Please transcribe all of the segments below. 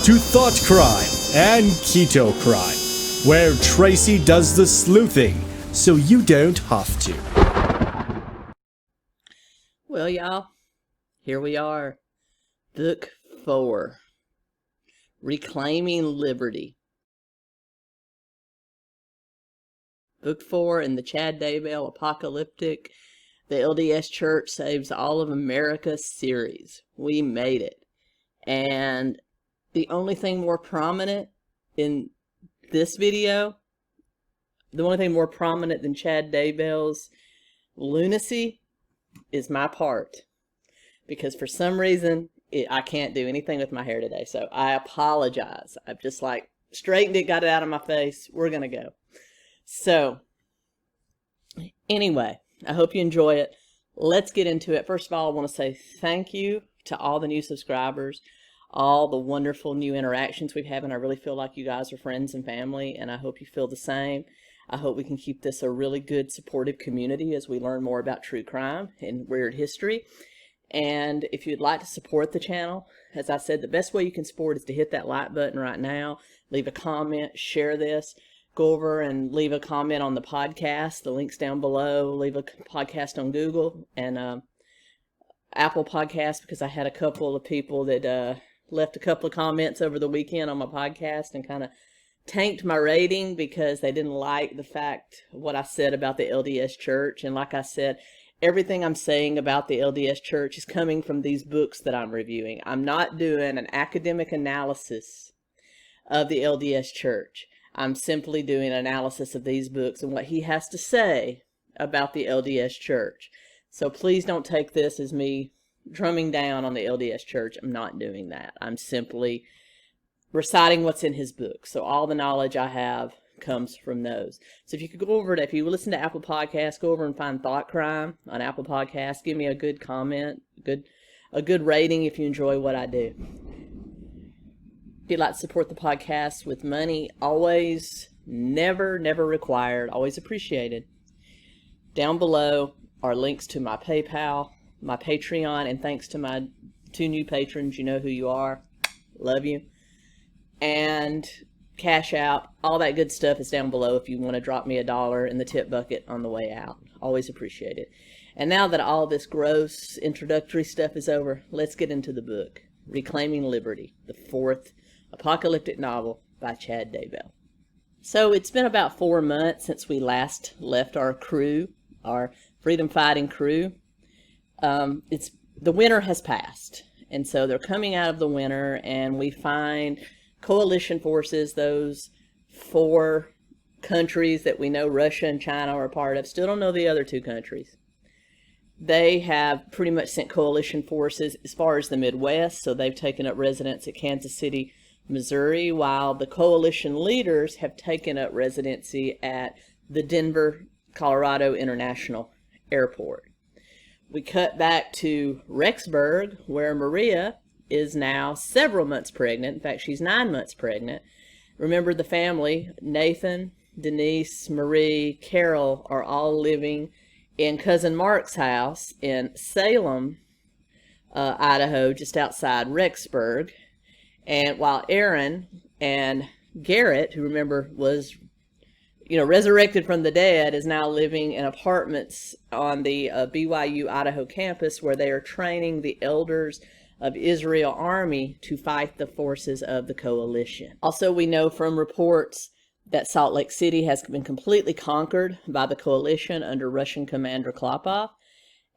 to Thought Crime and Keto Crime, where Tracy does the sleuthing so you don't have to. Well, y'all, here we are. Book 4, Reclaiming Liberty. Book 4 in the Chad Daybell Apocalyptic, the LDS Church Saves All of America series. We made it. And the only thing more prominent in this video, the only thing more prominent than Chad Daybell's lunacy is my part. Because for some reason, I can't do anything with my hair today. So I apologize. I've just like straightened it, got it out of my face. We're going to go. So anyway, I hope you enjoy it. Let's get into it. First of all, I want to say thank you to all the new subscribers, all the wonderful new interactions we've had, and I really feel like you guys are friends and family, and I hope you feel the same. I hope we can keep this a really good, supportive community as we learn more about true crime and weird history. And if you'd like to support the channel, as I said, the best way you can support is to hit that like button right now, leave a comment, share this, go over and leave a comment on the podcast. The link's down below. Leave a podcast on Google and Apple Podcasts, because I had a couple of people that left a couple of comments over the weekend on my podcast and kind of tanked my rating because they didn't like the fact what I said about the LDS Church. And like I said, everything I'm saying about the LDS Church is coming from these books that I'm reviewing. I'm not doing an academic analysis of the LDS Church. I'm simply doing an analysis of these books and what he has to say about the LDS Church. So please don't take this as me drumming down on the LDS Church. I'm not doing that. I'm simply reciting what's in his book. So all the knowledge I have comes from those. So if you could go over to, if you listen to Apple Podcasts, go over and find Thought Crime on Apple Podcasts. Give me a good comment, a good rating if you enjoy what I do. If you'd like to support the podcast with money, always, never required, always appreciated. Down below are links to my PayPal, my Patreon, and thanks to my 2 new patrons. You know who you are. Love you. And Cash Out, all that good stuff is down below if you want to drop me $1 in the tip bucket on the way out. Always appreciate it. And now that all this gross introductory stuff is over, let's get into the book, Reclaiming Liberty, the 4th apocalyptic novel by Chad Daybell. So it's been about 4 months since we last left our crew, our freedom fighting crew. The winter has passed, and so they're coming out of the winter, and we find coalition forces, those 4 countries that we know Russia and China are a part of. Still don't know the other 2 countries. They have pretty much sent coalition forces as far as the Midwest, so they've taken up residence at Kansas City, Missouri, while the coalition leaders have taken up residency at the Denver, Colorado International Airport. We cut back to Rexburg, where Maria is now several months pregnant. In fact, she's 9 months pregnant. Remember, the family, Nathan, Denise, Marie, Carol, are all living in Cousin Mark's house in Salem, Idaho, just outside Rexburg. And while Aaron and Garrett, who remember was resurrected from the dead, is now living in apartments on the BYU Idaho campus, where they are training the elders of Israel army to fight the forces of the coalition. Also, we know from reports that Salt Lake City has been completely conquered by the coalition under Russian Commander Klopov,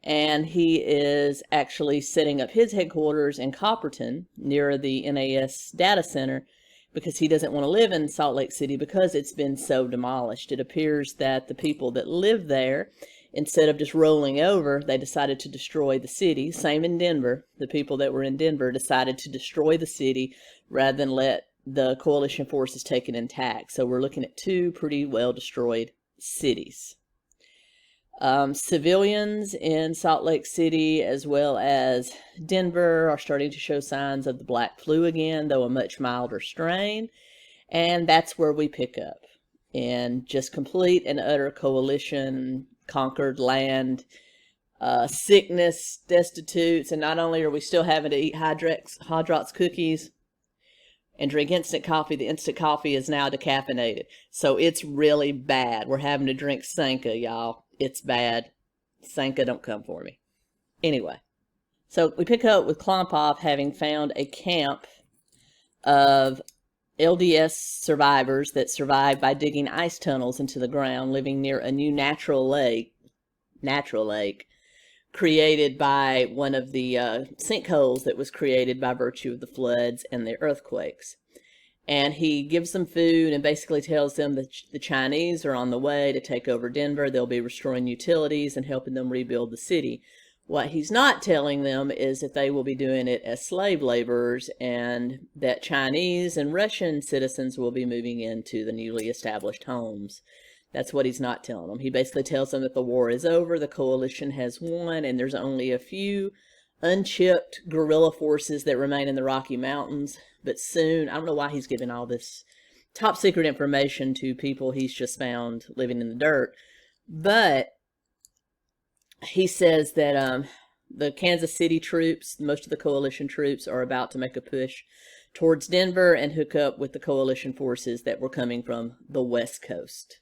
and he is actually setting up his headquarters in Copperton near the NAS data center, because he doesn't want to live in Salt Lake City because it's been so demolished. It appears that the people that live there, instead of just rolling over, they decided to destroy the city. Same in Denver. The people that were in Denver decided to destroy the city rather than let the coalition forces take it intact. So we're looking at 2 pretty well destroyed cities. Civilians in Salt Lake City as well as Denver are starting to show signs of the black flu again, though a much milder strain. And that's where we pick up, in just complete and utter coalition, conquered land, sickness, destitutes, and not only are we still having to eat Hydrox cookies and drink instant coffee, the instant coffee is now decaffeinated. So it's really bad. We're having to drink Sanka, y'all. It's bad. Sanka, don't come for me. Anyway, so we pick up with Klompov having found a camp of LDS survivors that survived by digging ice tunnels into the ground, living near a new natural lake created by one of the sinkholes that was created by virtue of the floods and the earthquakes. And he gives them food and basically tells them that the Chinese are on the way to take over Denver. They'll be restoring utilities and helping them rebuild the city. What he's not telling them is that they will be doing it as slave laborers, and that Chinese and Russian citizens will be moving into the newly established homes. That's what he's not telling them. He basically tells them that the war is over, the coalition has won, and there's only a few unchipped guerrilla forces that remain in the Rocky Mountains. But soon, I don't know why he's giving all this top secret information to people he's just found living in the dirt, but he says that the Kansas City troops, most of the coalition troops, are about to make a push towards Denver and hook up with the coalition forces that were coming from the West Coast.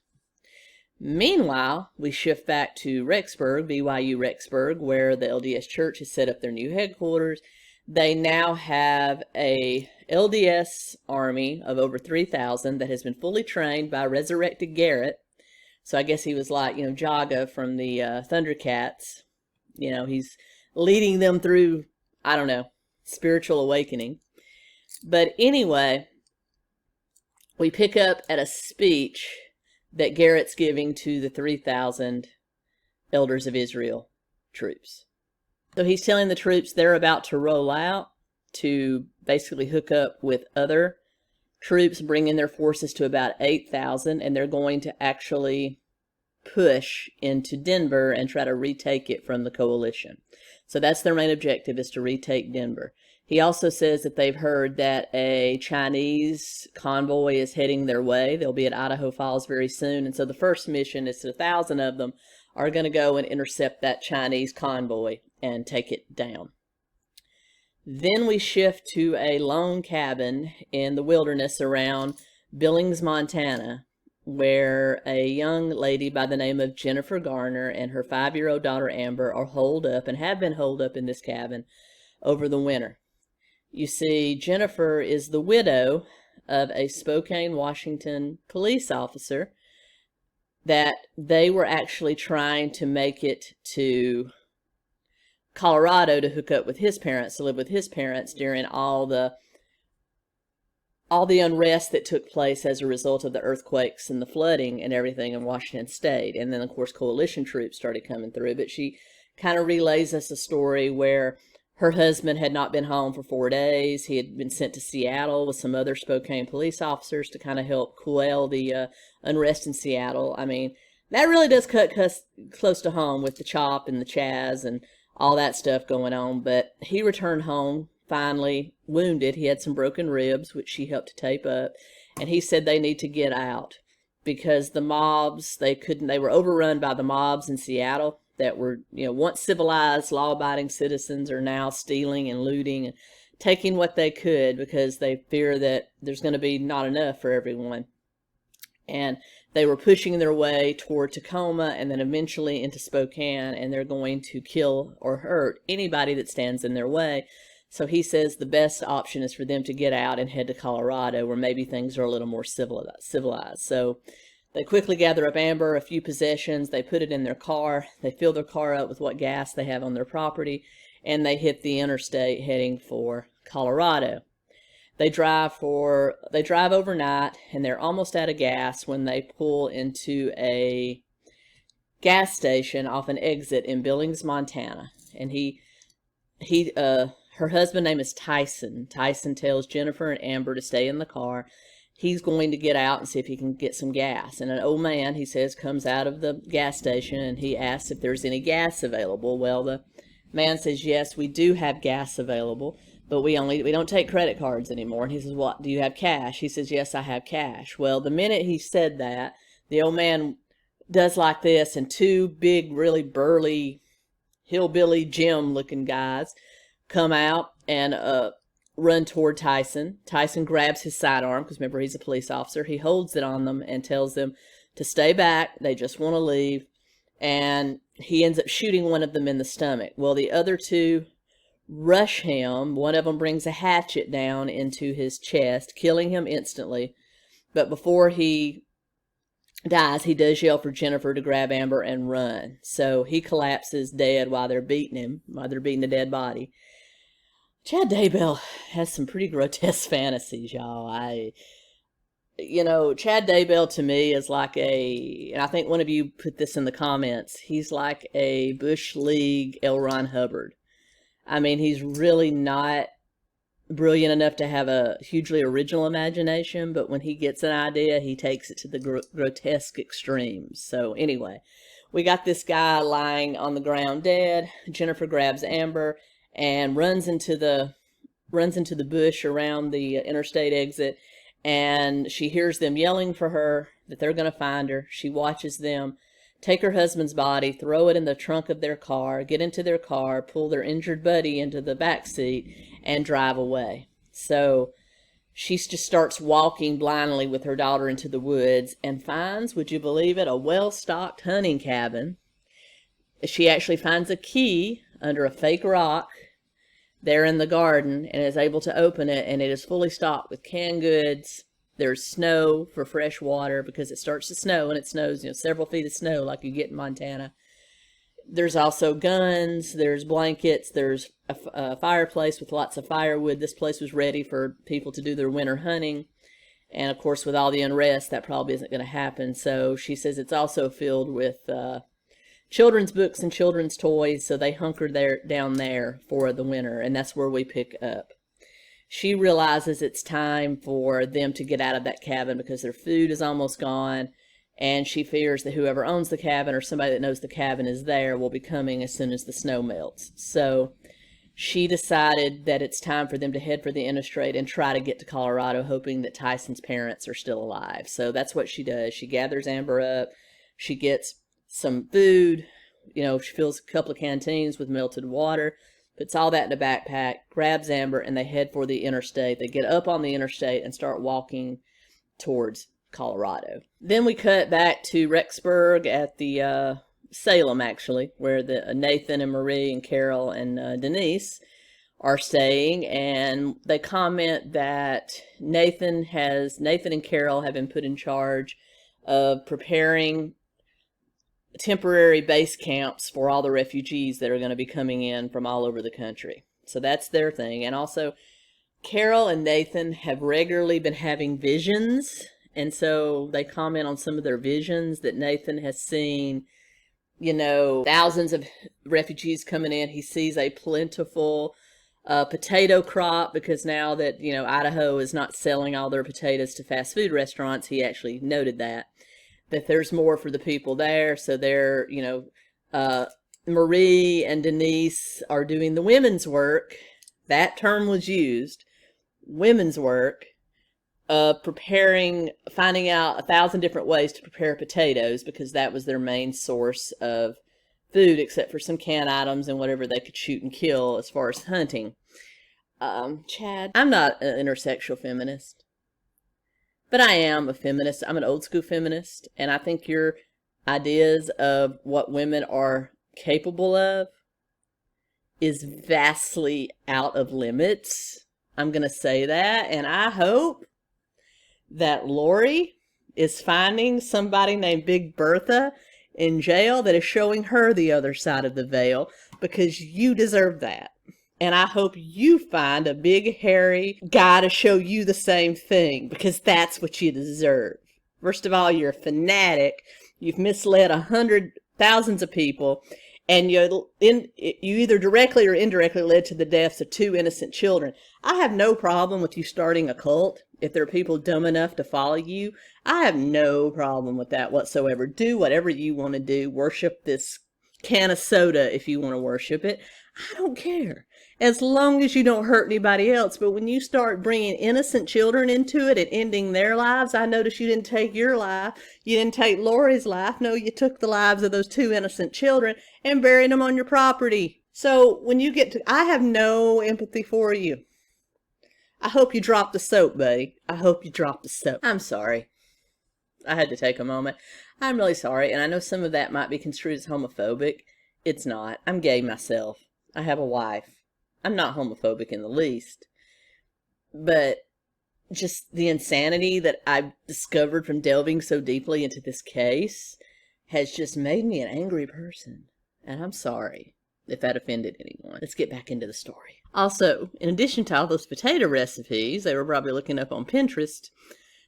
Meanwhile, we shift back to Rexburg, BYU Rexburg, where the LDS Church has set up their new headquarters. They now have a LDS army of over 3,000 that has been fully trained by resurrected Garrett. So I guess he was like, Jaga from the Thundercats. He's leading them through, I don't know, spiritual awakening. But anyway, we pick up at a speech that Garrett's giving to the 3,000 Elders of Israel troops. So he's telling the troops they're about to roll out to basically hook up with other troops, bringing their forces to about 8,000, and they're going to actually push into Denver and try to retake it from the coalition. So that's their main objective, is to retake Denver. He also says that they've heard that a Chinese convoy is heading their way. They'll be at Idaho Falls very soon. And so the first mission is 1,000 of them are going to go and intercept that Chinese convoy and take it down. Then we shift to a lone cabin in the wilderness around Billings, Montana, where a young lady by the name of Jennifer Garner and her 5-year-old daughter Amber are holed up and have been holed up in this cabin over the winter. You see, Jennifer is the widow of a Spokane, Washington police officer that they were actually trying to make it to Colorado to hook up with his parents, to live with his parents during all the unrest that took place as a result of the earthquakes and the flooding and everything in Washington State. And then, of course, coalition troops started coming through. But she kind of relays us a story where her husband had not been home for 4 days. He had been sent to Seattle with some other Spokane police officers to kind of help quell the unrest in Seattle. I mean, that really does cut close to home with the CHOP and the Chaz and all that stuff going on. But he returned home, finally wounded. He had some broken ribs, which she helped to tape up. And he said they need to get out because the mobs, they were overrun by the mobs in Seattle that were, once civilized, law-abiding citizens are now stealing and looting and taking what they could because they fear that there's going to be not enough for everyone. And they were pushing their way toward Tacoma and then eventually into Spokane, and they're going to kill or hurt anybody that stands in their way. So he says the best option is for them to get out and head to Colorado, where maybe things are a little more civilized. So they quickly gather up Amber, a few possessions, they put it in their car, they fill their car up with what gas they have on their property, and they hit the interstate heading for Colorado. They drive overnight, and they're almost out of gas when they pull into a gas station off an exit in Billings, Montana. And her husband's name is Tyson. Tyson tells Jennifer and Amber to stay in the car. He's going to get out and see if he can get some gas. And an old man, he says, comes out of the gas station and he asks if there's any gas available. Well, the man says, yes, we do have gas available, but we don't take credit cards anymore. And he says, what, do you have cash? He says, yes, I have cash. Well, the minute he said that, the old man does like this, and two big, really burly, hillbilly Jim looking guys come out, and run toward Tyson. Tyson grabs his sidearm, because remember, he's a police officer. He holds it on them and tells them to stay back. They just want to leave. And he ends up shooting one of them in the stomach. Well, the other two rush him. One of them brings a hatchet down into his chest, killing him instantly. But before he dies, he does yell for Jennifer to grab Amber and run. So he collapses dead while they're beating him, while they're beating the dead body. Chad Daybell has some pretty grotesque fantasies, y'all. Chad Daybell to me is like and I think one of you put this in the comments, he's like a Bush League L. Ron Hubbard. I mean, he's really not brilliant enough to have a hugely original imagination, but when he gets an idea, he takes it to the grotesque extremes. So anyway, we got this guy lying on the ground dead. Jennifer grabs Amber and runs into the bush around the interstate exit, and she hears them yelling for her, that they're going to find her. She watches them take her husband's body, throw it in the trunk of their car, get into their car, pull their injured buddy into the back seat, and drive away. So she just starts walking blindly with her daughter into the woods and finds, would you believe it, a well-stocked hunting cabin. She actually finds a key under a fake rock there in the garden and is able to open it, and it is fully stocked with canned goods. There's snow for fresh water because it starts to snow, and it snows, several feet of snow like you get in Montana. There's also guns, there's blankets, there's a fireplace with lots of firewood. This place was ready for people to do their winter hunting. And of course, with all the unrest, that probably isn't going to happen. So she says it's also filled with children's books and children's toys, so they hunker down there for the winter, and that's where we pick up. She realizes it's time for them to get out of that cabin because their food is almost gone, and she fears that whoever owns the cabin or somebody that knows the cabin is there will be coming as soon as the snow melts. So she decided that it's time for them to head for the interstate and try to get to Colorado, hoping that Tyson's parents are still alive. So that's what she does. She gathers Amber up. She gets some food. She fills a couple of canteens with melted water, puts all that in a backpack, grabs Amber, and they head for the interstate. They get up on the interstate and start walking towards Colorado. Then we cut back to Rexburg at the Salem, actually, where the Nathan and Marie and Carol and Denise are staying, and they comment that Nathan and Carol have been put in charge of preparing temporary base camps for all the refugees that are going to be coming in from all over the country. So that's their thing. And also, Carol and Nathan have regularly been having visions, and so they comment on some of their visions that Nathan has seen, thousands of refugees coming in. He sees a plentiful potato crop, because now that, Idaho is not selling all their potatoes to fast food restaurants, he actually noted that there's more for the people there. So they're, Marie and Denise are doing the women's work. That term was used, women's work, finding out 1,000 different ways to prepare potatoes, because that was their main source of food, except for some canned items and whatever they could shoot and kill as far as hunting. Chad, I'm not an intersexual feminist, but I am a feminist. I'm an old school feminist, and I think your ideas of what women are capable of is vastly out of limits. I'm going to say that, and I hope that Lori is finding somebody named Big Bertha in jail that is showing her the other side of the veil, because you deserve that. And I hope you find a big, hairy guy to show you the same thing, because that's what you deserve. First of all, you're a fanatic. You've misled thousands of people, and you either directly or indirectly led to the deaths of 2 innocent children. I have no problem with you starting a cult. If there are people dumb enough to follow you, I have no problem with that whatsoever. Do whatever you want to do. Worship this can of soda if you want to worship it. I don't care, as long as you don't hurt anybody else. But when you start bringing innocent children into it and ending their lives, I notice you didn't take your life. You didn't take Lori's life. No, you took the lives of those 2 innocent children and buried them on your property. So when you get to, I have no empathy for you. I hope you dropped the soap, buddy. I hope you dropped the soap. I'm sorry. I had to take a moment. I'm really sorry, and I know some of that might be construed as homophobic. It's not. I'm gay myself. I have a wife. I'm not homophobic in the least. But just the insanity that I've discovered from delving so deeply into this case has just made me an angry person. And I'm sorry if that offended anyone. Let's get back into the story. Also, in addition to all those potato recipes they were probably looking up on Pinterest,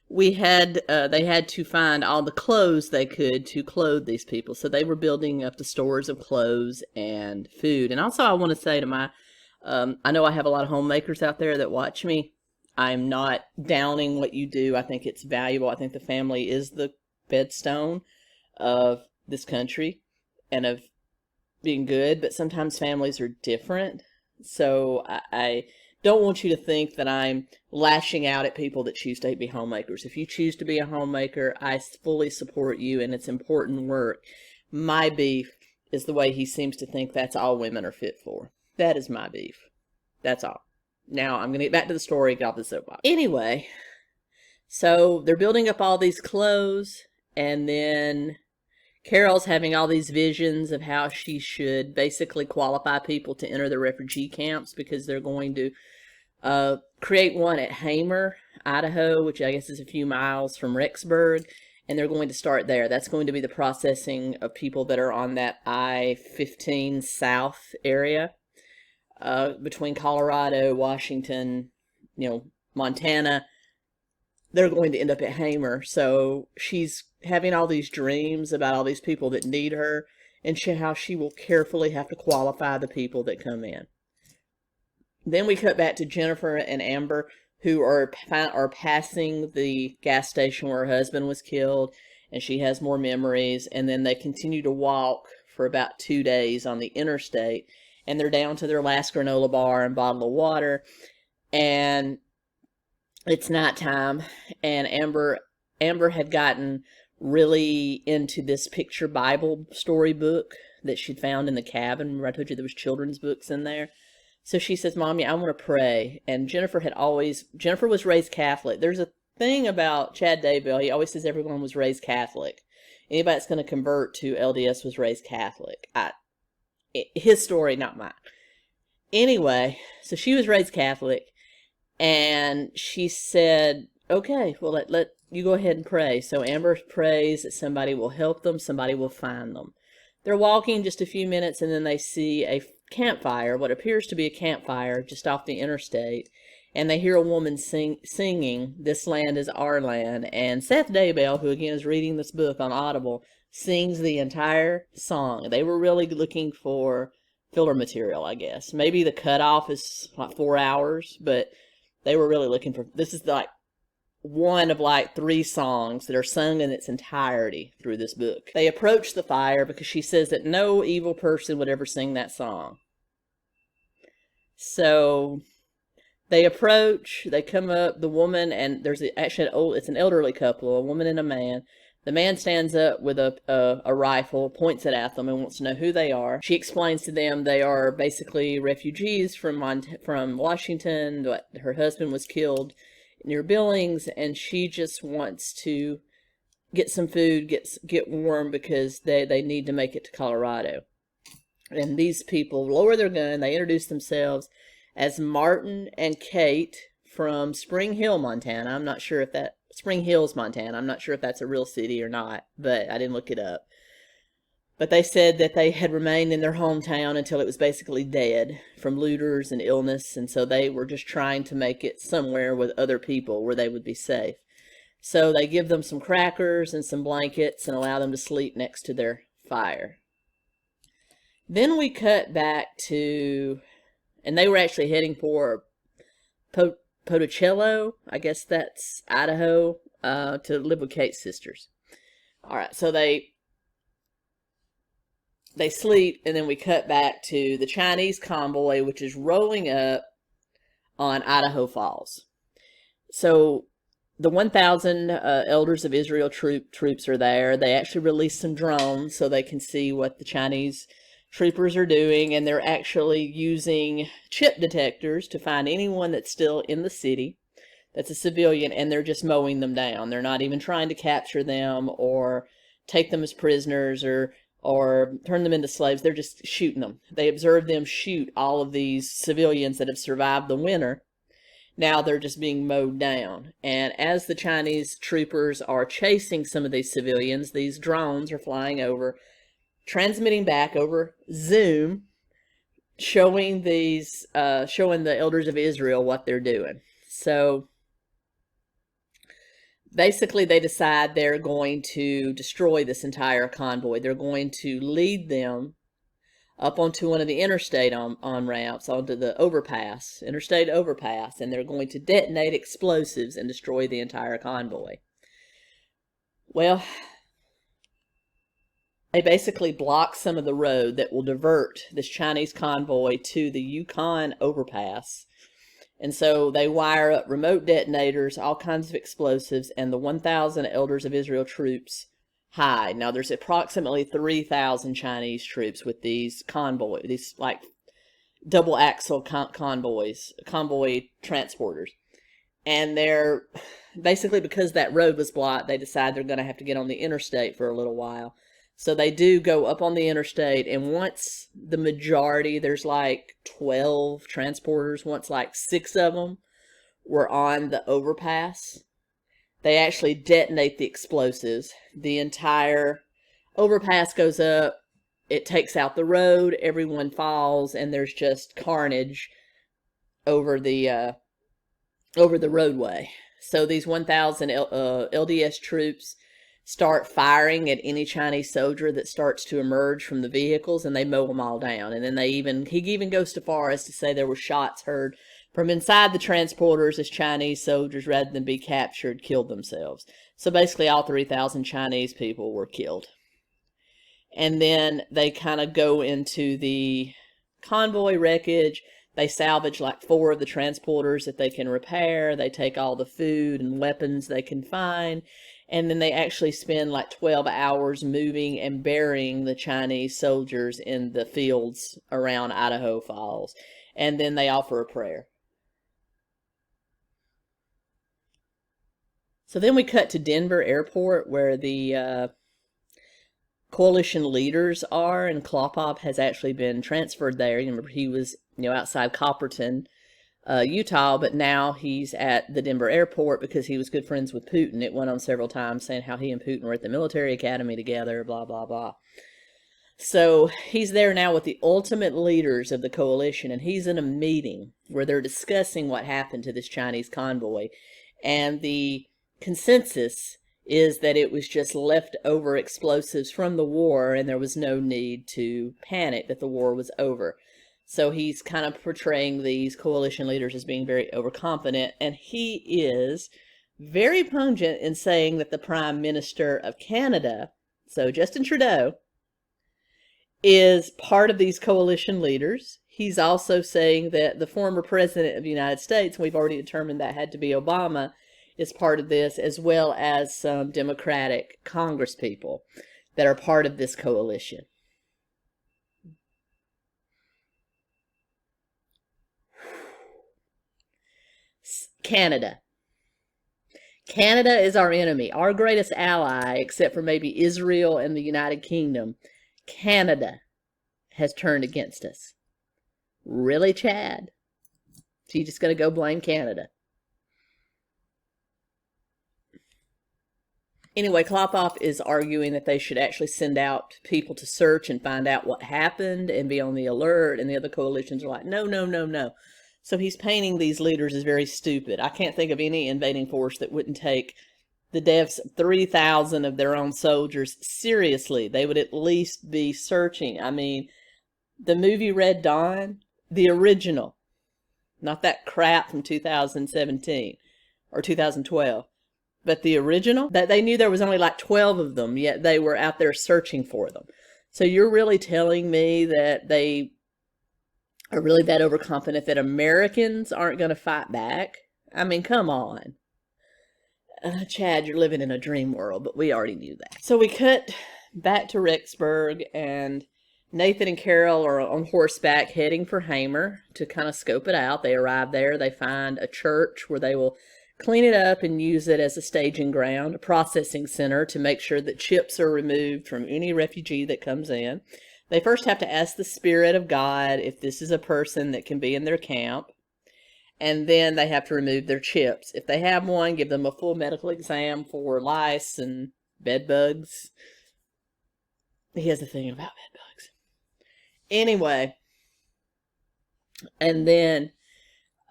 they had to find all the clothes they could to clothe these people. So they were building up the stores of clothes and food. And also I want to say to I know I have a lot of homemakers out there that watch me. I'm not downing what you do. I think it's valuable. I think the family is the bedstone of this country and of being good, but sometimes families are different. So I don't want you to think that I'm lashing out at people that choose to be homemakers. If you choose to be a homemaker, I fully support you, and it's important work. My beef is the way he seems to think that's all women are fit for. That is my beef. That's all. Now, I'm going to get back to the story, get off the soapbox. Anyway, so they're building up all these clothes, and then Carol's having all these visions of how she should basically qualify people to enter the refugee camps, because they're going to create one at Hamer, Idaho, which I guess is a few miles from Rexburg, and they're going to start there. That's going to be the processing of people that are on that I-15 South area. Between Colorado, Washington, Montana, they're going to end up at Hamer. So she's having all these dreams about all these people that need her, and how she will carefully have to qualify the people that come in. Then we cut back to Jennifer and Amber, who are passing the gas station where her husband was killed, and she has more memories. And then they continue to walk for about 2 days on the interstate, and they're down to their last granola bar and bottle of water, and it's nighttime. And Amber had gotten really into this picture Bible story book that she'd found in the cabin. Remember I told you there was children's books in there? So she says, "Mommy, I want to pray." And Jennifer was raised Catholic. There's a thing about Chad Daybell. He always says everyone was raised Catholic. Anybody that's going to convert to LDS was raised Catholic. His story, not mine. Anyway, so she was raised Catholic, and she said, "Okay, well, let you go ahead and pray." So Amber prays that somebody will help them, somebody will find them. They're walking just a few minutes, and then they see a campfire, what appears to be a campfire, just off the interstate, and they hear a woman singing, "This land is our land." And Seth Daybell, who again is reading this book on Audible, sings the entire song. They were really looking for filler material, I guess. Maybe the cutoff is like 4 hours, but they were really looking for, this is like one of like 3 songs that are sung in its entirety through this book. They approach the fire because she says that no evil person would ever sing that song. So they approach, they come up, the woman, and there's it's an elderly couple, a woman and a man. The man stands up with a rifle, points it at them, and wants to know who they are. She explains to them they are basically refugees from Washington. Her husband was killed near Billings, and she just wants to get some food, get warm, because they need to make it to Colorado. And these people lower their gun. They introduce themselves as Martin and Kate from Spring Hill, Montana. I'm not sure if that Spring Hills, Montana. I'm not sure if that's a real city or not, but I didn't look it up. But they said that they had remained in their hometown until it was basically dead from looters and illness, and so they were just trying to make it somewhere with other people where they would be safe. So they give them some crackers and some blankets and allow them to sleep next to their fire. Then we cut back to, and they were actually heading for Poticello, I guess that's Idaho, to live with Kate's sisters. All right, so they sleep, and then we cut back to the Chinese convoy, which is rolling up on Idaho Falls. So the 1,000 elders of Israel troops are there. They actually released some drones so they can see what the Chinese troopers are doing, and they're actually using chip detectors to find anyone that's still in the city that's a civilian, and they're just mowing them down. They're not even trying to capture them or take them as prisoners or turn them into slaves. They're just shooting them. They observe them shoot all of these civilians that have survived the winter. Now they're just being mowed down. And as the Chinese troopers are chasing some of these civilians, these drones are flying over, transmitting back over Zoom, showing the elders of Israel what they're doing. So basically, they decide they're going to destroy this entire convoy. They're going to lead them up onto one of the interstate on-ramps, onto the overpass, interstate overpass, and they're going to detonate explosives and destroy the entire convoy. Well, they basically block some of the road that will divert this Chinese convoy to the Yukon overpass. And so they wire up remote detonators, all kinds of explosives, and the 1,000 Elders of Israel troops hide. Now, there's approximately 3,000 Chinese troops with these convoys, these like double axle convoy transporters. And they're basically, because that road was blocked, they decide they're going to have to get on the interstate for a little while. So they do go up on the interstate, and once the majority, there's like 12 transporters, once like 6 of them were on the overpass, they actually detonate the explosives. The entire overpass goes up, it takes out the road, everyone falls, and there's just carnage over the roadway. So these 1,000 LDS troops start firing at any Chinese soldier that starts to emerge from the vehicles, and they mow them all down. And then he even goes so far as to say there were shots heard from inside the transporters as Chinese soldiers, rather than be captured, killed themselves. So basically all 3,000 Chinese people were killed. And then they kind of go into the convoy wreckage. They salvage like 4 of the transporters that they can repair. They take all the food and weapons they can find. And then they actually spend like 12 hours moving and burying the Chinese soldiers in the fields around Idaho Falls. And then they offer a prayer. So then we cut to Denver Airport, where the coalition leaders are, and Klopov has actually been transferred there. You remember, he was outside Copperton, Utah, but now he's at the Denver airport because he was good friends with Putin. It went on several times saying how he and Putin were at the military academy together, blah, blah, blah. So he's there now with the ultimate leaders of the coalition, and he's in a meeting where they're discussing what happened to this Chinese convoy. And the consensus is that it was just leftover explosives from the war, and there was no need to panic, that the war was over. So he's kind of portraying these coalition leaders as being very overconfident, and he is very pungent in saying that the Prime Minister of Canada, so Justin Trudeau, is part of these coalition leaders. He's also saying that the former President of the United States, we've already determined that had to be Obama, is part of this, as well as some Democratic Congress people that are part of this coalition. Canada. Canada is our enemy, our greatest ally, except for maybe Israel and the United Kingdom. Canada has turned against us. Really, Chad? So you just going to go blame Canada? Anyway, Klopov is arguing that they should actually send out people to search and find out what happened and be on the alert, and the other coalitions are like, no, no, no, no. So he's painting these leaders as very stupid. I can't think of any invading force that wouldn't take the deaths of 3,000 of their own soldiers seriously. They would at least be searching. I mean, the movie Red Dawn, the original, not that crap from 2017 or 2012, but the original, that they knew there was only like 12 of them, yet they were out there searching for them. So you're really telling me that they are really that overconfident that Americans aren't going to fight back? I mean, come on. Chad, you're living in a dream world, but we already knew that. So we cut back to Rexburg, and Nathan and Carol are on horseback heading for Hamer to kind of scope it out. They arrive there. They find a church where they will clean it up and use it as a staging ground, a processing center to make sure that chips are removed from any refugee that comes in. They first have to ask the Spirit of God if this is a person that can be in their camp. And then they have to remove their chips. If they have one, give them a full medical exam for lice and bed bugs. He has a thing about bed bugs. Anyway, and then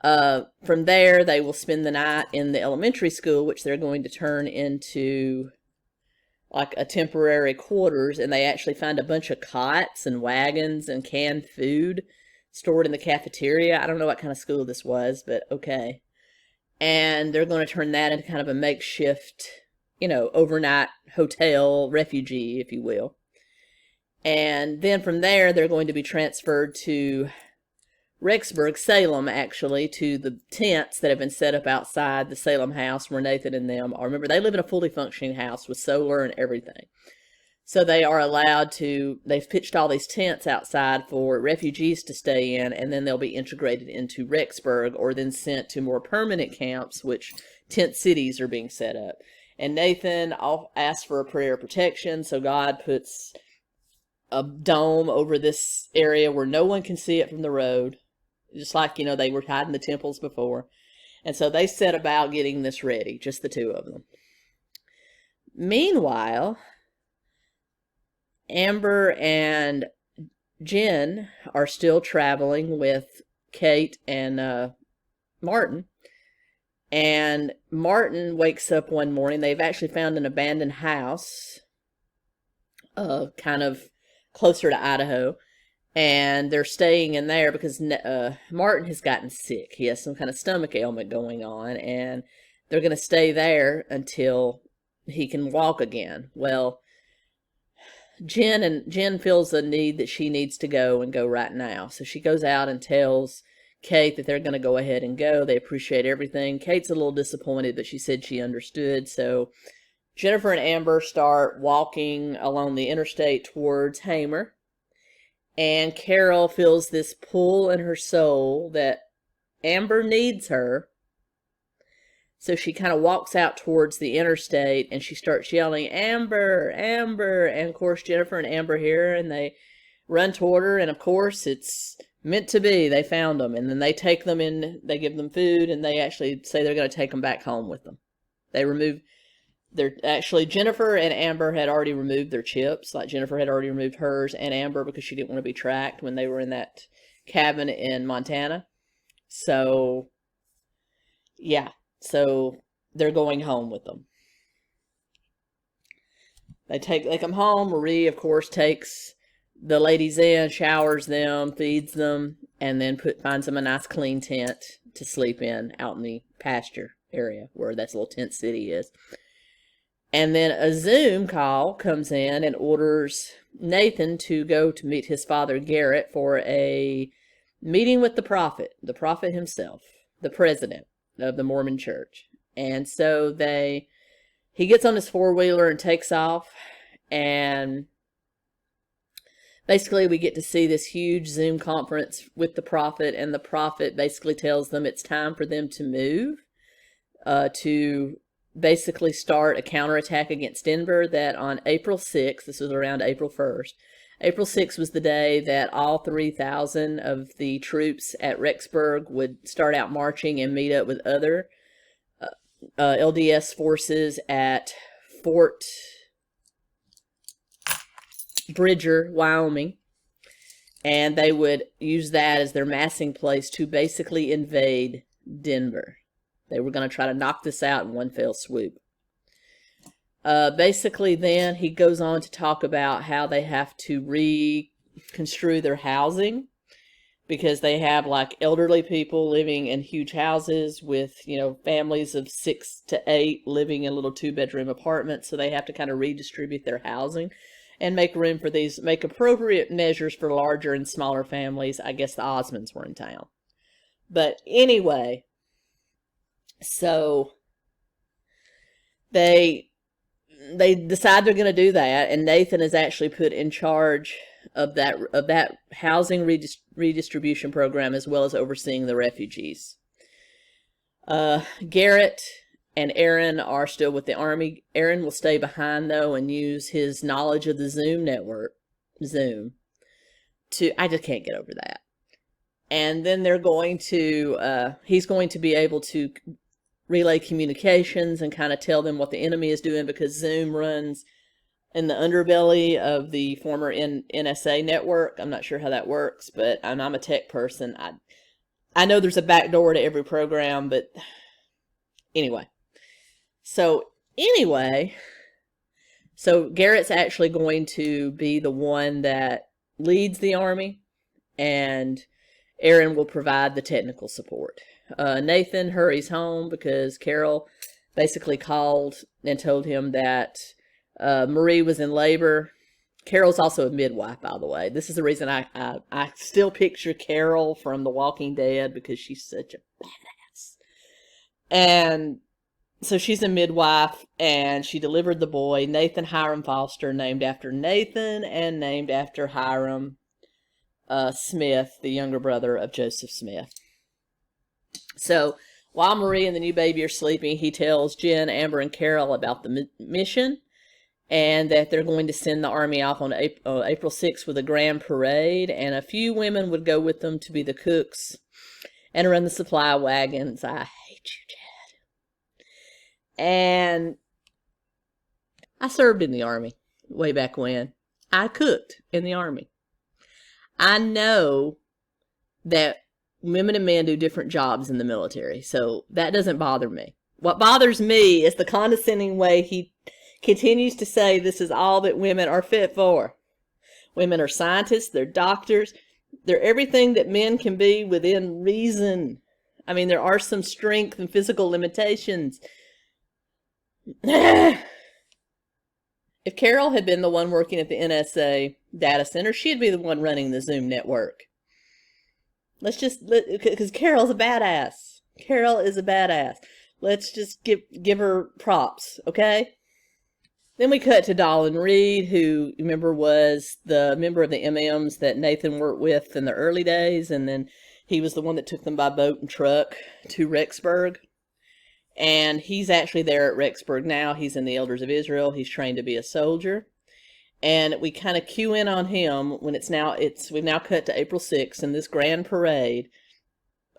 from there, they will spend the night in the elementary school, which they're going to turn into like a temporary quarters. And they actually find a bunch of cots and wagons and canned food stored in the cafeteria. I don't know what kind of school this was, but okay. And they're going to turn that into kind of a makeshift, overnight hotel refugee, if you will. And then from there, they're going to be transferred to Rexburg, Salem, actually, to the tents that have been set up outside the Salem house where Nathan and them are. Remember, they live in a fully functioning house with solar and everything. So they are allowed to, they've pitched all these tents outside for refugees to stay in, and then they'll be integrated into Rexburg or then sent to more permanent camps, which tent cities are being set up. And Nathan asks for a prayer of protection, so God puts a dome over this area where no one can see it from the road, just like, they were hiding the temples before. And so they set about getting this ready, just the two of them. Meanwhile, Amber and Jen are still traveling with Kate and Martin. And Martin wakes up one morning. They've actually found an abandoned house, kind of closer to Idaho, and they're staying in there because Martin has gotten sick. He has some kind of stomach ailment going on, and they're going to stay there until he can walk again. Well, Jen feels a need that she needs to go right now. So she goes out and tells Kate that they're going to go ahead and go. They appreciate everything. Kate's a little disappointed, but she said she understood. So Jennifer and Amber start walking along the interstate towards Hamer. And Carol feels this pull in her soul that Amber needs her. So she kind of walks out towards the interstate and she starts yelling, "Amber, Amber." And of course, Jennifer and Amber hear her and they run toward her. And of course, it's meant to be. They found them. And then they take them in, they give them food, and they actually say they're going to take them back home with them. Jennifer and Amber had already removed their chips. Like Jennifer had already removed hers and Amber because she didn't want to be tracked when they were in that cabin in Montana. So, yeah. So they're going home with them. They come home. Marie, of course, takes the ladies in, showers them, feeds them, and then finds them a nice clean tent to sleep in out in the pasture area where that little tent city is. And then a Zoom call comes in and orders Nathan to go to meet his father, Garrett, for a meeting with the prophet himself, the president of the Mormon church. And so he gets on his four-wheeler and takes off, and basically we get to see this huge Zoom conference with the prophet, and the prophet basically tells them it's time for them to move, to basically start a counterattack against Denver. That on April 6th, this was around April 1st, April 6th was the day that all 3,000 of the troops at Rexburg would start out marching and meet up with other LDS forces at Fort Bridger, Wyoming. And they would use that as their massing place to basically invade Denver. They were going to try to knock this out in one fell swoop. Basically, then he goes on to talk about how they have to reconstrue their housing because they have like elderly people living in huge houses with, families of 6 to 8 living in little 2-bedroom apartments. So they have to kind of redistribute their housing and make room for make appropriate measures for larger and smaller families. I guess the Osmonds were in town. But anyway, so they decide they're going to do that, and Nathan is actually put in charge of that housing redistribution program, as well as overseeing the refugees. Garrett and Aaron are still with the Army. Aaron will stay behind, though, and use his knowledge of the Zoom network, I just can't get over that. And then he's going to be able to relay communications and kind of tell them what the enemy is doing, because Zoom runs in the underbelly of the former NSA network. I'm not sure how that works, but I'm a tech person. I know there's a back door to every program, but anyway. So Garrett's actually going to be the one that leads the Army, and Aaron will provide the technical support. Nathan hurries home because Carol basically called and told him that Marie was in labor. Carol's also a midwife, by the way. This is the reason I still picture Carol from The Walking Dead, because she's such a badass. And so she's a midwife, and she delivered the boy, Nathan Hiram Foster, named after Nathan and named after Hiram Smith, the younger brother of Joseph Smith. So while Marie and the new baby are sleeping, he tells Jen, Amber, and Carol about the mission, and that they're going to send the Army off on April 6th with a grand parade, and a few women would go with them to be the cooks and run the supply wagons. I hate you, Chad. And I served in the Army way back when. I cooked in the Army. I know that women and men do different jobs in the military, so that doesn't bother me. What bothers me is the condescending way he continues to say this is all that women are fit for. Women are scientists, they're doctors, they're everything that men can be within reason. I mean, there are some strength and physical limitations. If Carol had been the one working at the NSA data center, she'd be the one running the Zoom network. Because Carol's a badass. Carol is a badass. Let's just give her props, okay? Then we cut to Dolan Reed, who, remember, was the member of the MMs that Nathan worked with in the early days, and then he was the one that took them by boat and truck to Rexburg. And he's actually there at Rexburg now. He's in the Elders of Israel. He's trained to be a soldier. And we kind of cue in on him when we've now cut to April 6th, and this grand parade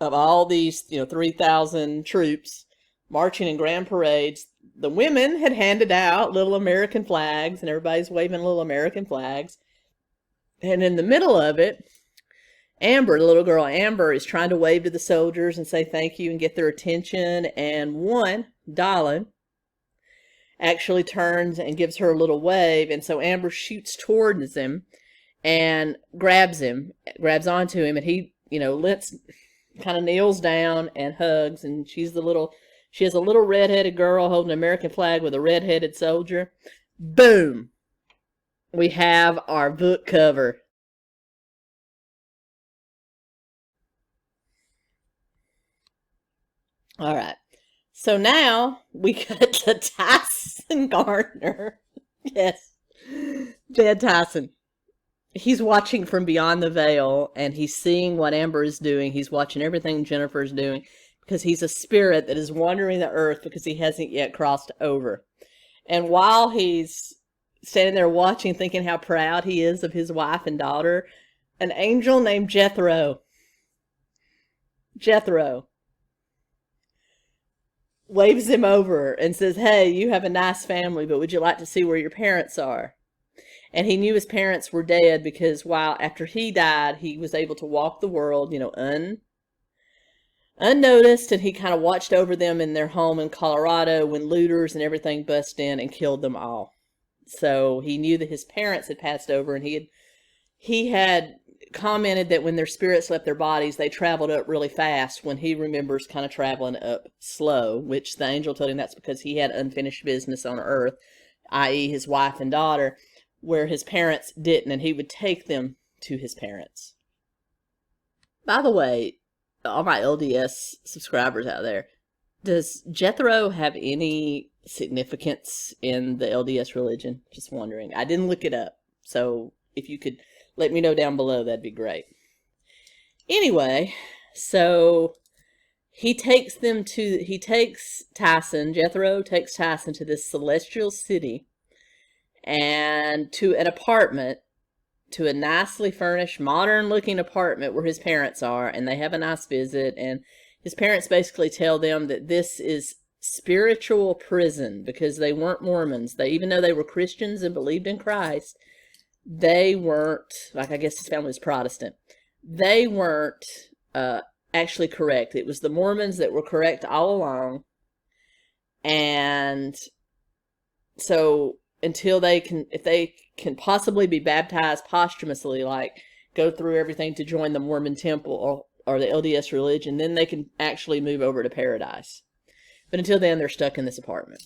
of all these, 3,000 troops marching in grand parades. The women had handed out little American flags, and everybody's waving little American flags. And in the middle of it, Amber, the little girl Amber, is trying to wave to the soldiers and say thank you and get their attention. And one, Dolan, actually turns and gives her a little wave. And so Amber shoots towards him and grabs onto him. And he, kind of kneels down and hugs. And she has a little redheaded girl holding an American flag with a redheaded soldier. Boom! We have our book cover. All right. So now we cut to Tyson Gardner. Yes. Jed Tyson. He's watching from beyond the veil, and he's seeing what Amber is doing. He's watching everything Jennifer's doing, because he's a spirit that is wandering the earth because he hasn't yet crossed over. And while he's standing there watching, thinking how proud he is of his wife and daughter, an angel named Jethro waves him over and says, hey, you have a nice family, but would you like to see where your parents are? And he knew his parents were dead because after he died, he was able to walk the world, unnoticed, and he kind of watched over them in their home in Colorado when looters and everything bust in and killed them all. So he knew that his parents had passed over, and he had commented that when their spirits left their bodies, they traveled up really fast, when he remembers kind of traveling up slow, which the angel told him that's because he had unfinished business on earth, i.e. his wife and daughter, where his parents didn't, and he would take them to his parents. By the way, all my LDS subscribers out there, does Jethro have any significance in the LDS religion? Just wondering. I didn't look it up, so if you could let me know down below. That'd be great. Anyway, so Jethro takes Tyson to this celestial city and to an apartment, to a nicely furnished, modern looking apartment where his parents are, and they have a nice visit, and his parents basically tell them that this is spiritual prison because they weren't Mormons. Even though they were Christians and believed in Christ, they weren't, like, I guess his family was Protestant. They weren't actually correct. It was the Mormons that were correct all along. And so until if they can possibly be baptized posthumously, like go through everything to join the Mormon temple or the LDS religion, then they can actually move over to paradise. But until then, they're stuck in this apartment.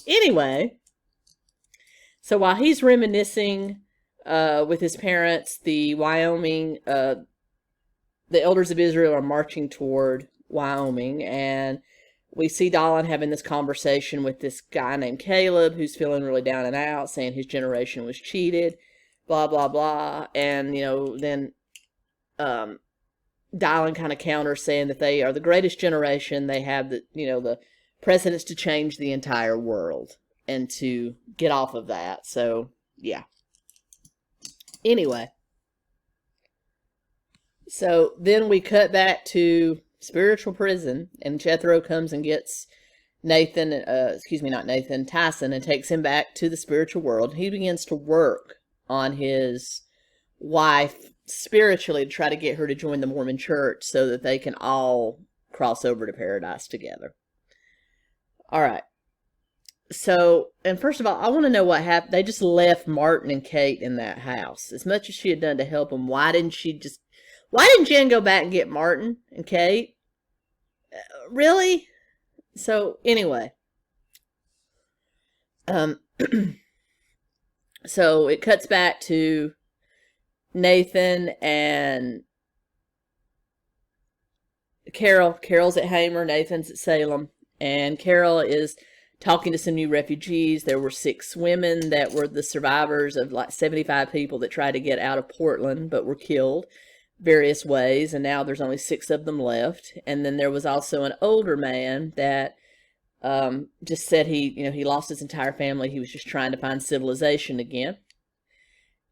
Anyway, so while he's reminiscing with his parents, the elders of Israel are marching toward Wyoming, and we see Dahlin having this conversation with this guy named Caleb, who's feeling really down and out, saying his generation was cheated, blah, blah, blah. And, then Dahlin kind of counters, saying that they are the greatest generation. They have the precedence to change the entire world and to get off of that. So, yeah. Anyway. So then we cut back to spiritual prison, and Jethro comes and gets Tyson, and takes him back to the spiritual world. He begins to work on his wife spiritually to try to get her to join the Mormon church so that they can all cross over to paradise together. All right. So, and first of all, I want to know what happened. They just left Martin and Kate in that house. As much as she had done to help them, why didn't Jen go back and get Martin and Kate? Really? So, anyway. So, it cuts back to Nathan and Carol. Carol's at Hamer, Nathan's at Salem, and Carol is talking to some new refugees. There were 6 women that were the survivors of like 75 people that tried to get out of Portland but were killed various ways, and now there's only 6 of them left. And then there was also an older man that just said he lost his entire family. He was just trying to find civilization again.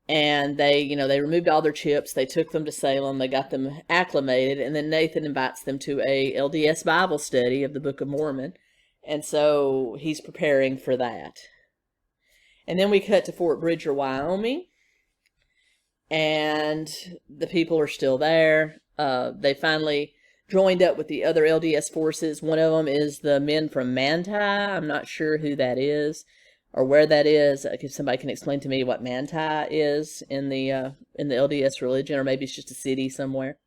And they removed all their chips. They took them to Salem. They got them acclimated. And then Nathan invites them to a LDS Bible study of the Book of Mormon. And so he's preparing for that. And then we cut to Fort Bridger, Wyoming. And the people are still there. They finally joined up with the other LDS forces. One of them is the men from Manti. I'm not sure who that is or where that is. If somebody can explain to me what Manti is in the LDS religion, or maybe it's just a city somewhere.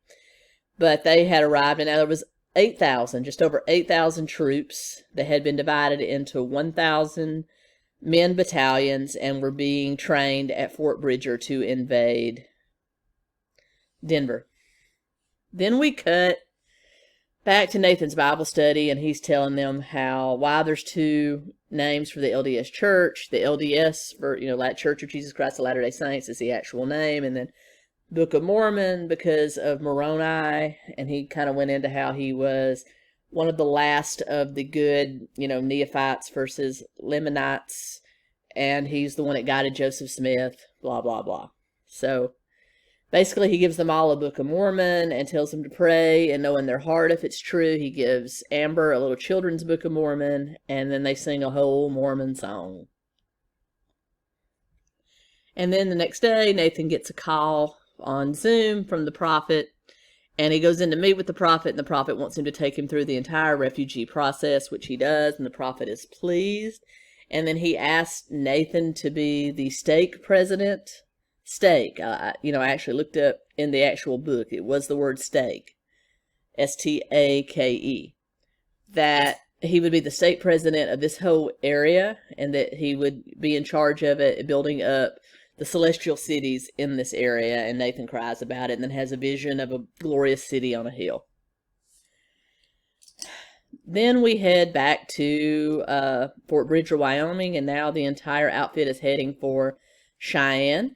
But they had arrived, and now there was 8,000, just over 8,000 troops that had been divided into 1,000 men battalions and were being trained at Fort Bridger to invade Denver. Then we cut back to Nathan's Bible study, and he's telling them why there's 2 names for the LDS Church. The LDS for, like Church of Jesus Christ of Latter-day Saints is the actual name, and then Book of Mormon because of Moroni, and he kind of went into how he was one of the last of the good, Neophytes versus Lamanites, and he's the one that guided Joseph Smith, blah, blah, blah. So basically he gives them all a Book of Mormon and tells them to pray and know in their heart if it's true. He gives Amber a little children's Book of Mormon, and then they sing a whole Mormon song. And then the next day, Nathan gets a call on Zoom from the prophet, and he goes in to meet with the prophet, and the prophet wants him to take him through the entire refugee process, which he does, and the prophet is pleased. And then he asked Nathan to be the stake president. Stake, I actually looked up in the actual book. It was the word stake, S-T-A-K-E, that he would be the stake president of this whole area, and that he would be in charge of it, building up the celestial cities in this area. And Nathan cries about it and then has a vision of a glorious city on a hill. Then we head back to Fort Bridger, Wyoming, and now the entire outfit is heading for Cheyenne.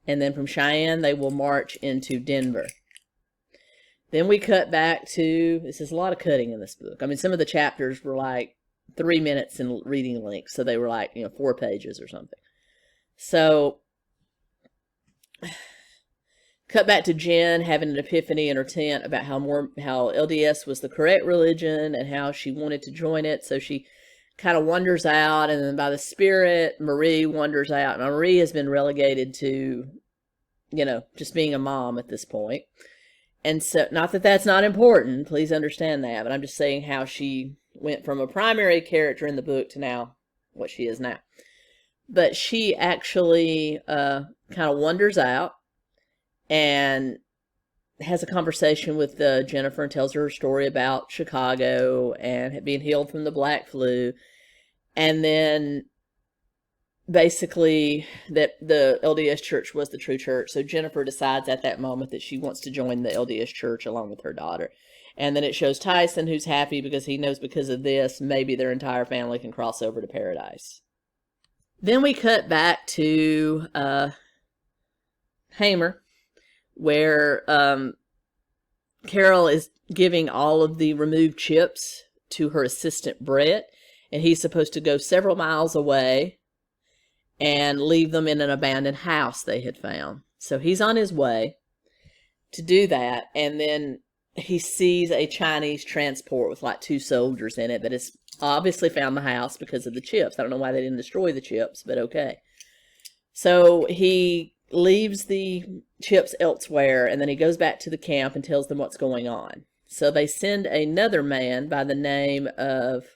And then from Cheyenne, they will march into Denver. Then we cut back to, this is a lot of cutting in this book. I mean, some of the chapters were like 3 minutes in reading length, so they were like, 4 pages or something. So, cut back to Jen having an epiphany in her tent about how LDS was the correct religion and how she wanted to join it. So she kind of wanders out, and then by the Spirit, Marie wanders out. Now, Marie has been relegated to, just being a mom at this point. And so, not that that's not important, please understand that, but I'm just saying how she went from a primary character in the book to now what she is now. But she actually kind of wanders out and has a conversation with Jennifer and tells her story about Chicago and being healed from the Black Flu. And then basically that the LDS church was the true church. So Jennifer decides at that moment that she wants to join the LDS church along with her daughter. And then it shows Tyson, who's happy because he knows because of this, maybe their entire family can cross over to paradise. Then we cut back to Hamer, where Carol is giving all of the removed chips to her assistant Brett, and he's supposed to go several miles away and leave them in an abandoned house they had found. So he's on his way to do that, and then he sees a Chinese transport with like 2 soldiers in it that has obviously found the house because of the chips. I don't know why they didn't destroy the chips, but okay. So he leaves the chips elsewhere, and then he goes back to the camp and tells them what's going on. So they send another man by the name of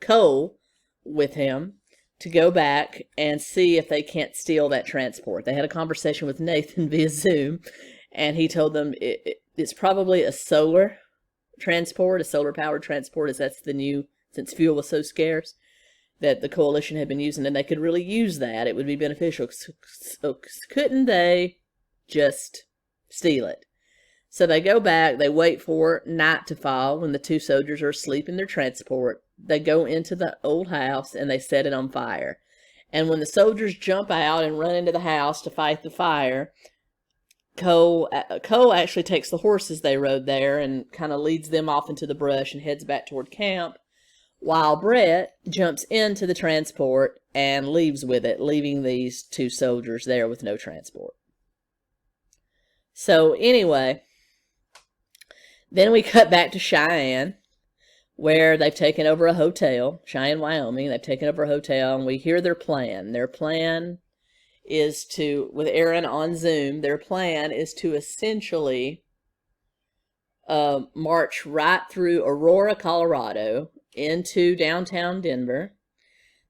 Cole with him to go back and see if they can't steal that transport. They had a conversation with Nathan via Zoom, and he told them it's probably a solar transport, a solar-powered transport, as that's the new, since fuel was so scarce, that the coalition had been using, and they could really use that. It would be beneficial. So couldn't they just steal it? So they go back, they wait for night to fall when the 2 soldiers are asleep in their transport. They go into the old house and they set it on fire. And when the soldiers jump out and run into the house to fight the fire, Cole actually takes the horses they rode there and kind of leads them off into the brush and heads back toward camp, while Brett jumps into the transport and leaves with it, leaving these 2 soldiers there with no transport. So anyway, then we cut back to Cheyenne, where they've taken over a hotel, Cheyenne, Wyoming. They've taken over a hotel, and we hear their plan. Their plan is to, with Aaron on Zoom, their plan is to essentially march right through Aurora, Colorado, into downtown Denver.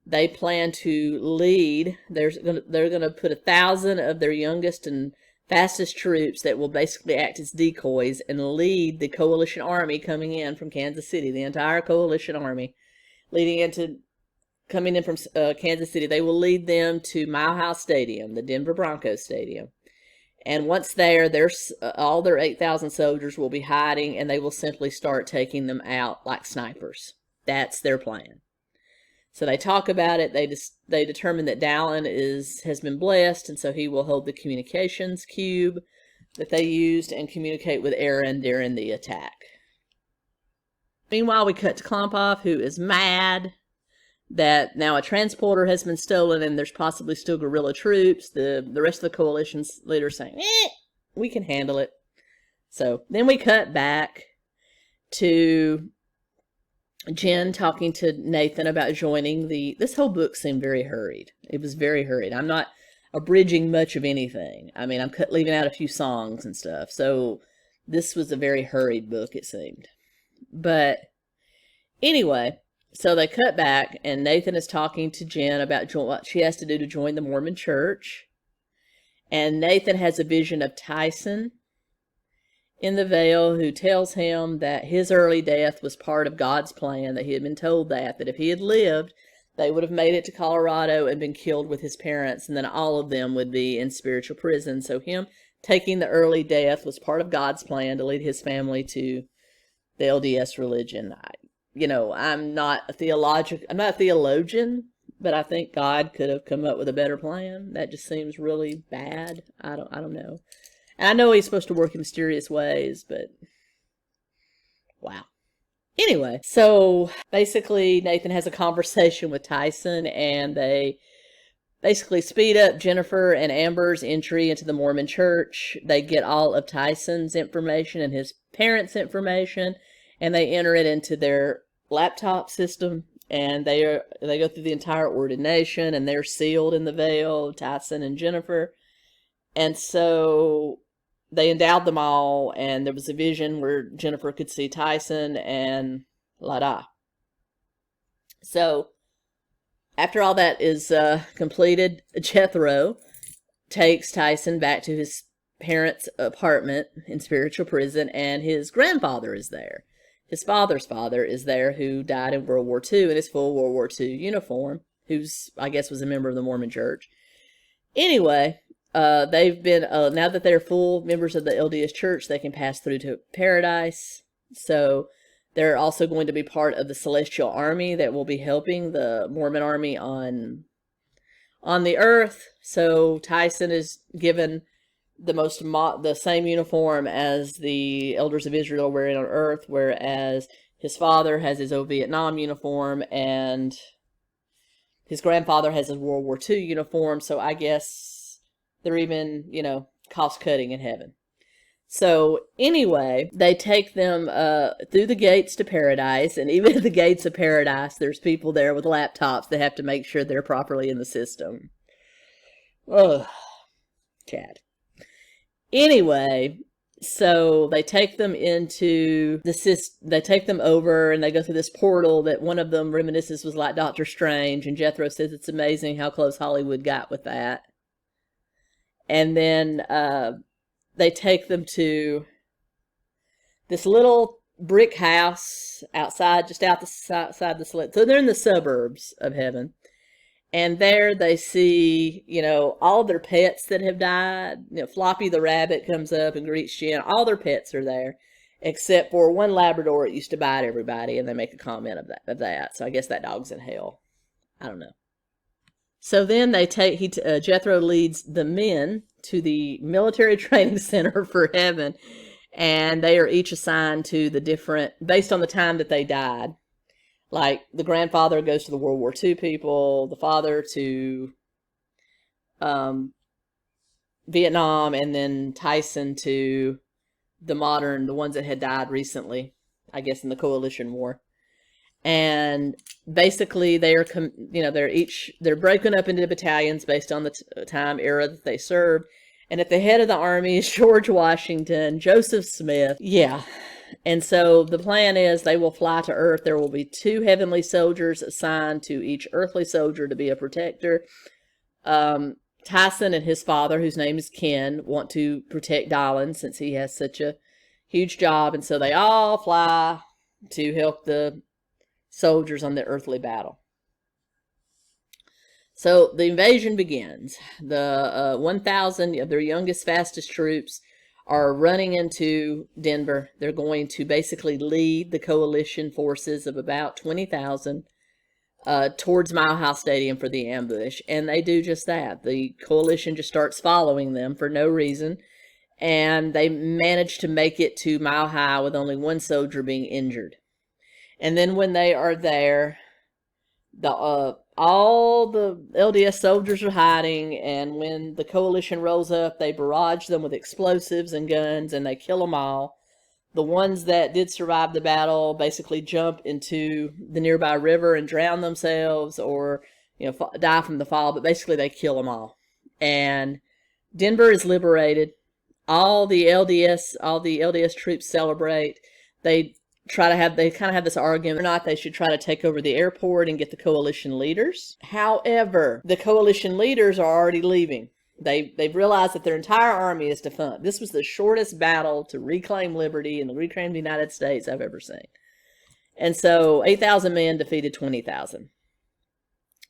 They plan to lead, they're going to put 1,000 of their youngest and fastest troops that will basically act as decoys and lead the coalition army coming in from Kansas City, the entire coalition army coming in from Kansas City. They will lead them to Mile High Stadium, the Denver Broncos Stadium. And once there, all their 8,000 soldiers will be hiding, and they will simply start taking them out like snipers. That's their plan. So they talk about it. They determine that Dallin has been blessed, and so he will hold the communications cube that they used and communicate with Aaron during the attack. Meanwhile, we cut to Klompov, who is mad that now a transporter has been stolen and there's possibly still guerrilla troops. The rest of the coalition's leaders saying, we can handle it. So then we cut back to Jen talking to Nathan about joining this whole book seemed very hurried. It was very hurried. I'm not abridging much of anything. I mean, I'm leaving out a few songs and stuff. So this was a very hurried book, it seemed. But anyway, so they cut back, and Nathan is talking to Jen about what she has to do to join the Mormon church. And Nathan has a vision of Tyson in the veil, who tells him that his early death was part of God's plan, that he had been told that if he had lived, they would have made it to Colorado and been killed with his parents, and then all of them would be in spiritual prison. So him taking the early death was part of God's plan to lead his family to the LDS religion. I'm not a theologian, but I think God could have come up with a better plan. That just seems really bad. I don't know. And I know he's supposed to work in mysterious ways, but wow. Anyway, so basically Nathan has a conversation with Tyson, and they basically speed up Jennifer and Amber's entry into the Mormon church. They get all of Tyson's information and his parents' information, and they enter it into their laptop system, and they go through the entire ordination, and they're sealed in the veil, Tyson and Jennifer. And so they endowed them all, and there was a vision where Jennifer could see Tyson and la-da. So after all that is completed, Jethro takes Tyson back to his parents' apartment in spiritual prison, and his grandfather is there. His father's father is there, who died in World War II in his full World War II uniform, who's, I guess, was a member of the Mormon church. Anyway, they've been, now that they're full members of the LDS church, they can pass through to paradise. So they're also going to be part of the celestial army that will be helping the Mormon army on the earth. So Tyson is given the same uniform as the elders of Israel wearing on earth, whereas his father has his old Vietnam uniform, and his grandfather has his World War II uniform. So I guess they're even, cost cutting in heaven. So anyway, they take them through the gates to paradise, and even at the gates of paradise, there's people there with laptops. They have to make sure they're properly in the system. Ugh, Chad. Anyway, so they take them into they take them over, and they go through this portal that one of them reminisces was like Doctor Strange, and Jethro says it's amazing how close Hollywood got with that. And then they take them to this little brick house outside, just outside the slip. So they're in the suburbs of heaven. And there they see, all their pets that have died. Floppy the rabbit comes up and greets Jen. All their pets are there, except for one Labrador that used to bite everybody, and they make a comment of that. So I guess that dog's in hell. I don't know. So then Jethro leads the men to the military training center for heaven, and they are each assigned to based on the time that they died. Like, the grandfather goes to the World War II people, the father to Vietnam, and then Tyson to the ones that had died recently, I guess, in the Coalition War. And basically they're broken up into battalions based on the time era that they served. And at the head of the army is George Washington, Joseph Smith. Yeah. And so the plan is they will fly to Earth. There will be 2 heavenly soldiers assigned to each earthly soldier to be a protector. Tyson and his father, whose name is Ken, want to protect Dylan since he has such a huge job. And so they all fly to help the soldiers on the earthly battle. So the invasion begins. The 1,000 of their youngest, fastest troops are running into Denver. They're going to basically lead the coalition forces of about 20,000 towards Mile High Stadium for the ambush. And they do just that. The coalition just starts following them for no reason. And they manage to make it to Mile High with only 1 soldier being injured. And then when they are there, all the LDS soldiers are hiding, and when the coalition rolls up, they barrage them with explosives and guns, and they kill them all. The ones that did survive the battle basically jump into the nearby river and drown themselves, or die from the fall, but basically they kill them all. And Denver is liberated. All the LDS troops celebrate. They kind of have this argument or not they should try to take over the airport and get the coalition leaders. However, the coalition leaders are already leaving. They've realized that their entire army is defunct. This was the shortest battle to reclaim liberty and reclaim the United States I've ever seen. And so 8,000 men defeated 20,000.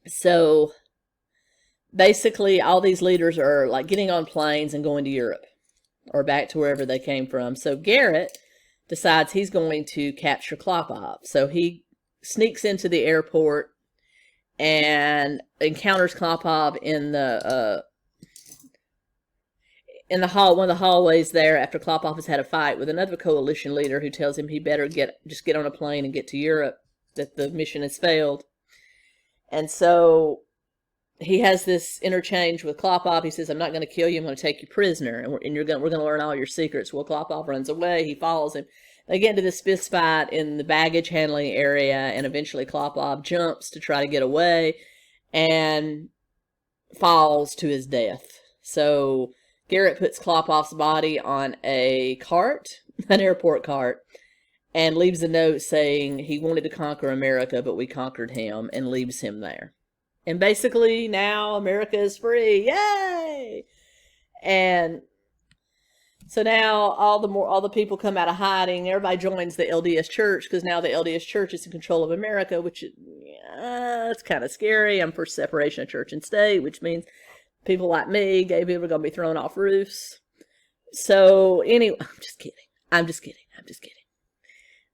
So basically all these leaders are like getting on planes and going to Europe or back to wherever they came from. So Garrett decides he's going to capture Klopov. So he sneaks into the airport and encounters Klopov in the hall, one of the hallways there, after Klopov has had a fight with another coalition leader who tells him he better just get on a plane and get to Europe, that the mission has failed. And so he has this interchange with Klopov. He says, I'm not going to kill you, I'm going to take you prisoner, and we're going to learn all your secrets. Well, Klopov runs away, he follows him. They get into this fist fight in the baggage handling area, and eventually Klopov jumps to try to get away and falls to his death. So Garrett puts Klopov's body on a cart, an airport cart, and leaves a note saying he wanted to conquer America, but we conquered him, and leaves him there. And basically now America is free. Yay! And so now all the people come out of hiding. Everybody joins the LDS Church, because now the LDS Church is in control of America, which it's kind of scary. I'm for separation of church and state, which means people like me, gay people, are going to be thrown off roofs. So anyway, I'm just kidding.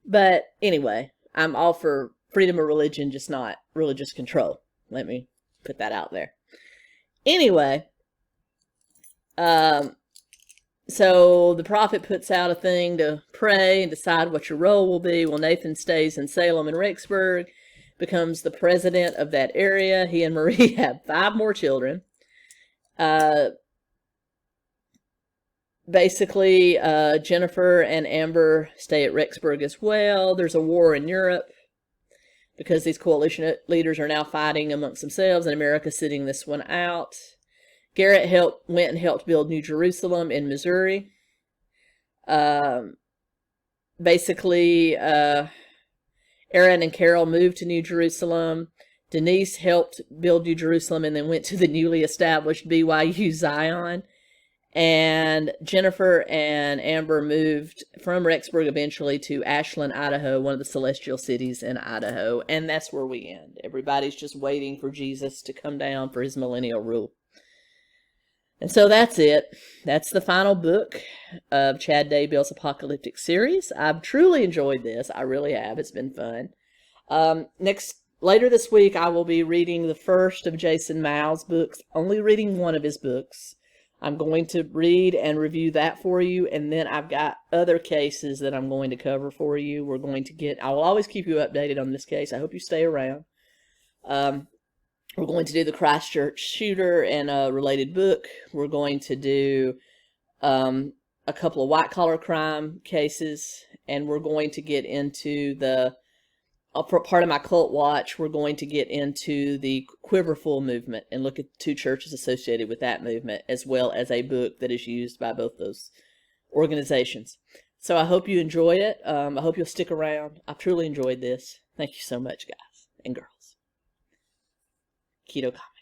But anyway, I'm all for freedom of religion, just not religious control. Let me put that out there. Anyway, so the prophet puts out a thing to pray and decide what your role will be. Well, Nathan stays in Salem and Rexburg, becomes the president of that area. He and Marie have 5 more children. Basically, Jennifer and Amber stay at Rexburg as well. There's a war in Europe, because these coalition leaders are now fighting amongst themselves, and America's sitting this one out. Garrett went and helped build New Jerusalem in Missouri. Basically, Aaron and Carol moved to New Jerusalem. Denise helped build New Jerusalem and then went to the newly established BYU Zion. And Jennifer and Amber moved from Rexburg eventually to Ashland, Idaho, one of the celestial cities in Idaho. And that's where we end. Everybody's just waiting for Jesus to come down for his millennial rule. And so that's it. That's the final book of Chad Daybell's apocalyptic series. I've truly enjoyed this. I really have. It's been fun. Later this week, I will be reading the first of Jason Mau's books, only reading one of his books. I'm going to read and review that for you, and then I've got other cases that I'm going to cover for you. I will always keep you updated on this case. I hope you stay around. We're going to do the Christchurch shooter and a related book. We're going to do a couple of white-collar crime cases, and we're going to get into for part of my cult watch, we're going to get into the Quiverful movement and look at 2 churches associated with that movement, as well as a book that is used by both those organizations. So I hope you enjoy it. I hope you'll stick around. I've truly enjoyed this. Thank you so much, guys and girls. Keto Comics.